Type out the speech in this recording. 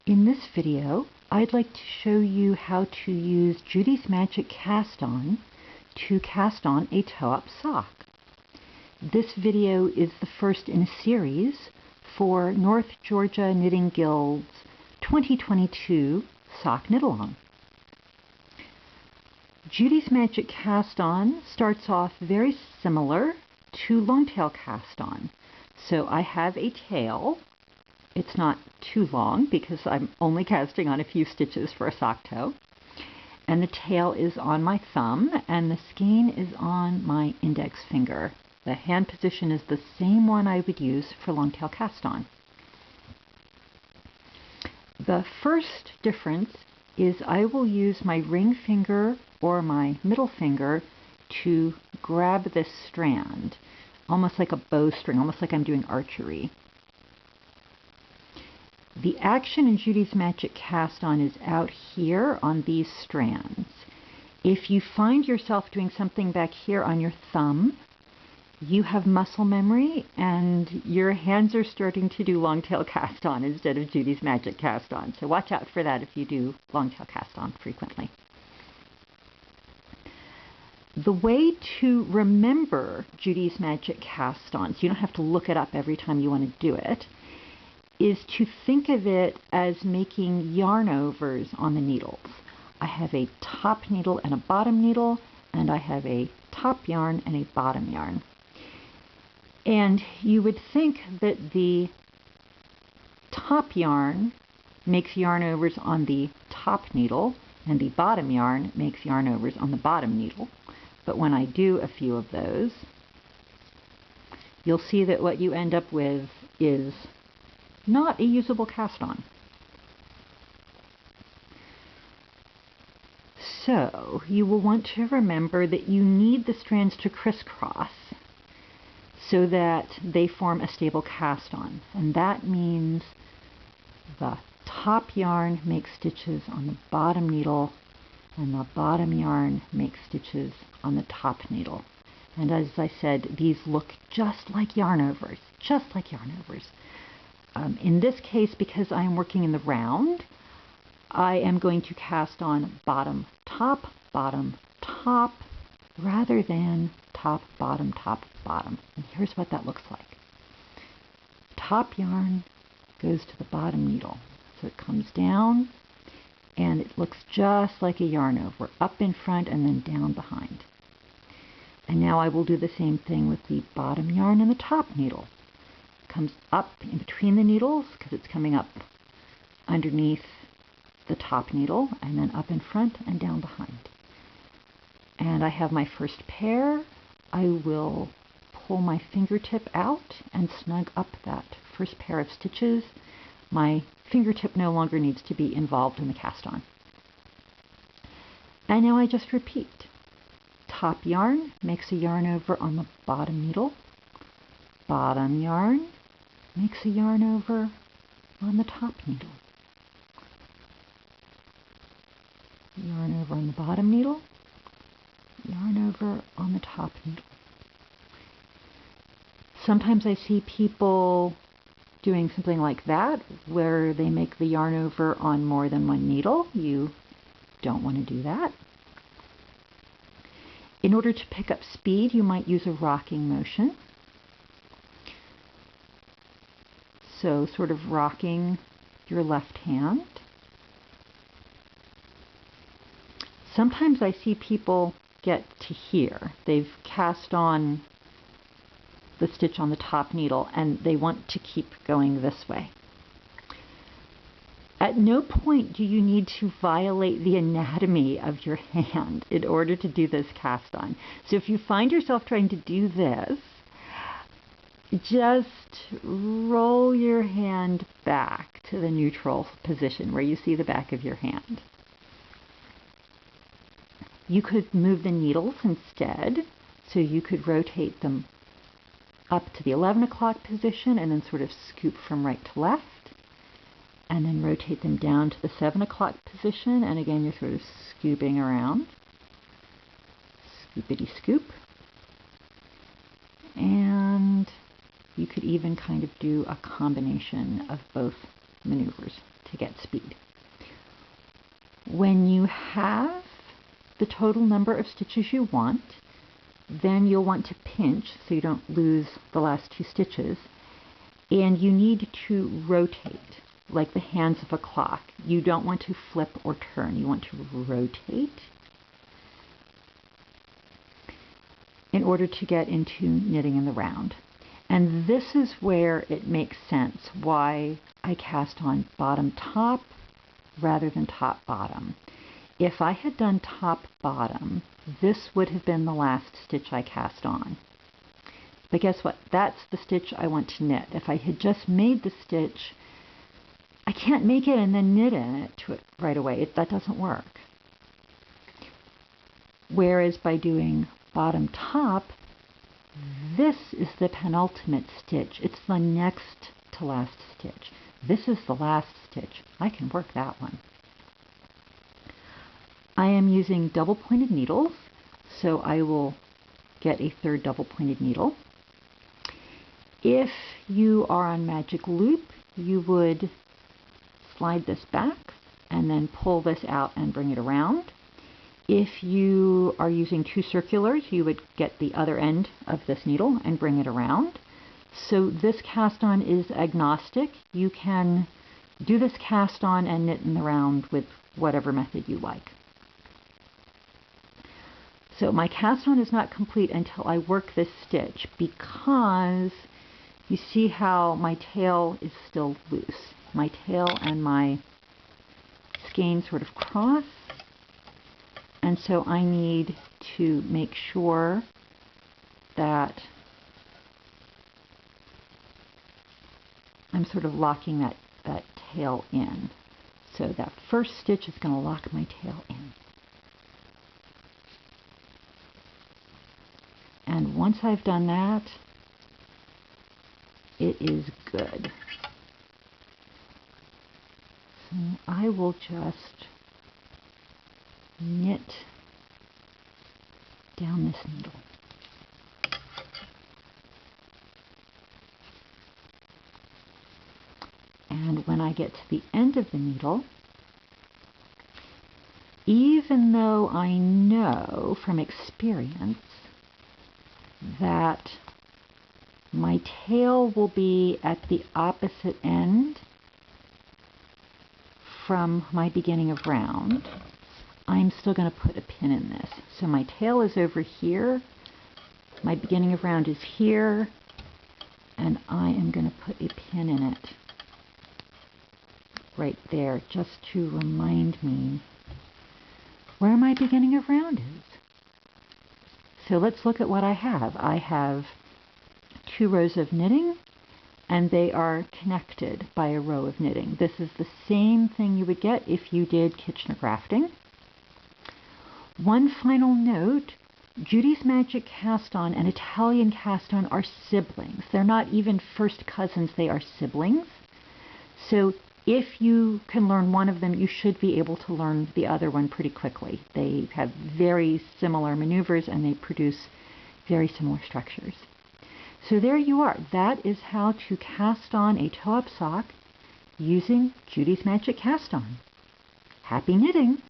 In this video, I'd like to show you how to use Judy's Magic Cast-On to cast on a toe-up sock. This video is the first in a series for North Georgia Knitting Guild's 2022 Sock Knit-Along. Judy's Magic Cast-On starts off very similar to Longtail Cast-On. So I have a tail. It's not too long because I'm only casting on a few stitches for a sock toe. And the tail is on my thumb and the skein is on my index finger. The hand position is the same one I would use for Longtail Cast-On. The first difference is I will use my ring finger or my middle finger to grab this strand, almost like a bowstring, almost like I'm doing archery. The action in Judy's Magic Cast-On is out here on these strands. If you find yourself doing something back here on your thumb, you have muscle memory and your hands are starting to do Longtail Cast-On instead of Judy's Magic Cast-On. So watch out for that if you do Longtail Cast-On frequently. The way to remember Judy's Magic Cast-On, so you don't have to look it up every time you want to do it, is to think of it as making yarn overs on the needles. I have a top needle and a bottom needle, and I have a top yarn and a bottom yarn. And you would think that the top yarn makes yarn overs on the top needle, and the bottom yarn makes yarn overs on the bottom needle. But when I do a few of those, you'll see that what you end up with is not a usable cast-on. So you will want to remember that you need the strands to crisscross so that they form a stable cast-on. And that means the top yarn makes stitches on the bottom needle and the bottom yarn makes stitches on the top needle. And as I said, these look just like yarn overs, just like yarn overs. In this case, because I am working in the round, I am going to cast on bottom, top, rather than top, bottom, bottom. And here's what that looks like. Top yarn goes to the bottom needle. So it comes down, and it looks just like a yarn over, up in front and then down behind. And now I will do the same thing with the bottom yarn and the top needle. Comes up in between the needles because it's coming up underneath the top needle and then up in front and down behind. And I have my first pair. I will pull my fingertip out and snug up that first pair of stitches. My fingertip no longer needs to be involved in the cast-on. And now I just repeat. Top yarn makes a yarn over on the bottom needle. Bottom yarn makes a yarn over on the top needle. Yarn over on the bottom needle. Yarn over on the top needle. Sometimes I see people doing something like that where they make the yarn over on more than one needle. You don't want to do that. In order to pick up speed, you might use a rocking motion. So sort of rocking your left hand. Sometimes I see people get to here. They've cast on the stitch on the top needle and they want to keep going this way. At no point do you need to violate the anatomy of your hand in order to do this cast on. So if you find yourself trying to do this, just roll your hand back to the neutral position where you see the back of your hand. You could move the needles instead, so you could rotate them up to the 11 o'clock position and then sort of scoop from right to left, and then rotate them down to the 7 o'clock position, and again you're sort of scooping around. Scoopity scoop. And you could even kind of do a combination of both maneuvers to get speed. When you have the total number of stitches you want, then you'll want to pinch so you don't lose the last 2 stitches, and you need to rotate like the hands of a clock. You don't want to flip or turn. You want to rotate in order to get into knitting in the round. And this is where it makes sense why I cast on bottom top rather than top bottom. If I had done top bottom, this would have been the last stitch I cast on. But guess what? That's the stitch I want to knit. If I had just made the stitch, I can't make it and then knit in it to it right away. That doesn't work. Whereas by doing bottom top, this is the penultimate stitch. It's the next to last stitch. This is the last stitch. I can work that one. I am using double pointed needles, so I will get a 3rd double pointed needle. If you are on magic loop, you would slide this back and then pull this out and bring it around. If you are using 2 circulars, you would get the other end of this needle and bring it around. So this cast on is agnostic. You can do this cast on and knit in the round with whatever method you like. So my cast on is not complete until I work this stitch, because you see how my tail is still loose. My tail and my skein sort of cross, and so I need to make sure that I'm sort of locking that tail in. So that first stitch is going to lock my tail in. And once I've done that, it is good. So I will just knit down this needle. And when I get to the end of the needle, even though I know from experience that my tail will be at the opposite end from my beginning of round, I'm still going to put a pin in this. So my tail is over here, my beginning of round is here, and I am going to put a pin in it right there, just to remind me where my beginning of round is. So let's look at what I have. I have 2 rows of knitting, and they are connected by a row of knitting. This is the same thing you would get if you did Kitchener grafting. One final note, Judy's Magic Cast-On and Italian Cast-On are siblings. They're not even first cousins, they are siblings. So if you can learn one of them, you should be able to learn the other one pretty quickly. They have very similar maneuvers and they produce very similar structures. So there you are. That is how to cast on a toe-up sock using Judy's Magic Cast-On. Happy knitting!